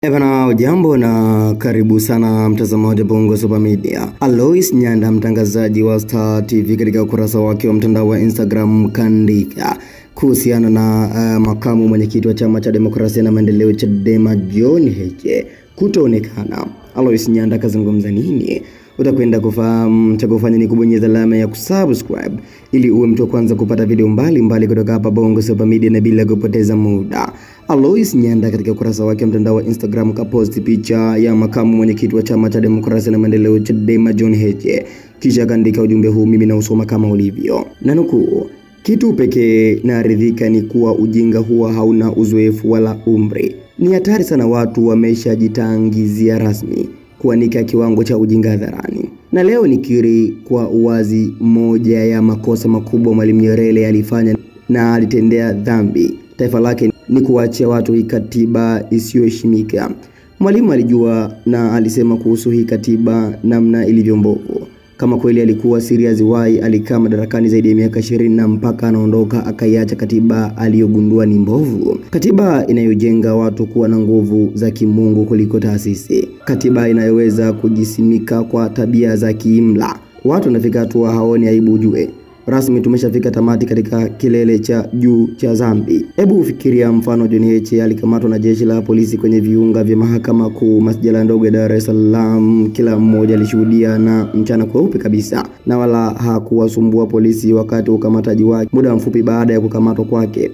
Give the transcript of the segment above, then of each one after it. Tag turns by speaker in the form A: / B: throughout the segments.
A: Ebana, jambo na karibu sana mtazamaji wa Bongo Super Media. Alois Nyanda, mtangazaji wa Star TV, katika ukurasa wake wa mtandao wa Instagram kaandika kuhusiana na makamu mwenyekiti wa chama cha demokrasia na maendeleo Chadema John Heche kutoonekana. Alois Nyanda kazungumza nini? Utakwenda kufahamu. Cha kufanya ni kubonyeza alama ya kusubscribe ili uwe mtu wa kwanza kupata video mbalimbali kutoka hapa Bongo Super Media, na bila kupoteza muda. Alois Nyanda katika ukurasa wake mtandao wa Instagram kaposti picha ya makamu mwenyekiti wa chama cha demokrasia na maendeleo Chadema John Heche, kisha kaandika ujumbe huu, mimi na usoma kama ulivyo. Nanukuu, kitu pekee naridhika ni kuwa ujinga huwa hauna uzoefu wala umri. Ni hatari sana watu wameshajitangizia rasmi kuanika kiwango cha ujinga hadharani. Na leo nikiri kwa uwazi, moja ya makosa makubwa Mwalimu Nyerere alifanya na alitendea dhambi taifa lake ni kuachia watu hii katiba isiyoheshimika. Mwalimu alijua na alisema kuhusu hii katiba namna ilivyo mbovu. Kama kweli alikuwa serious, why alikaa madarakani zaidi ya miaka 20 na mpaka anaondoka akaiacha katiba aliyogundua ni mbovu? Katiba inayojenga watu kuwa na nguvu za kimungu kuliko taasisi. Katiba inayoweza kujisimika kwa tabia za kiimla. Watu wanafika hatua haoni aibu. Ujue rasmi tumeshafika tamati katika kilele cha juu cha dhambi. Hebu ufikiria mfano John Heche alikamatwa na jeshi la polisi kwenye viunga vya mahakama kuu masjala ndogo ya Dar es Salaam. Kila mmoja alishuhudia na mchana kweupe kabisa, na wala hakuwasumbua polisi wakati wa ukamataji wake. Muda mfupi baada ya kukamatwa kwake,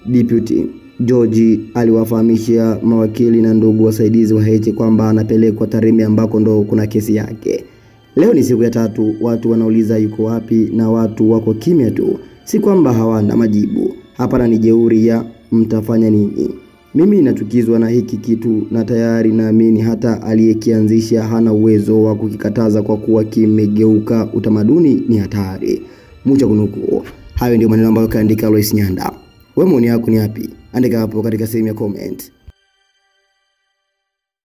A: Deputy George aliwafahamisha mawakili na ndugu wasaidizi wa Heche kwamba anapelekwa Tarime ambako ndo kuna kesi yake. Leo ni siku ya tatu, watu wanauliza yuko wapi, na watu wako kimya tu. Si kwamba hawana majibu, hapana, ni jeuri ya mtafanya nini. Mimi natukizwa na hiki kitu, na tayari naamini hata aliyekianzisha hana uwezo wa kukikataza kwa kuwa kimegeuka utamaduni. Ni hatari. Mucha kunuku. Hayo ndio maneno ambayo kaandika Alois Nyanda. Wewe maoni yako ni yapi? Andika hapo katika sehemu ya comment.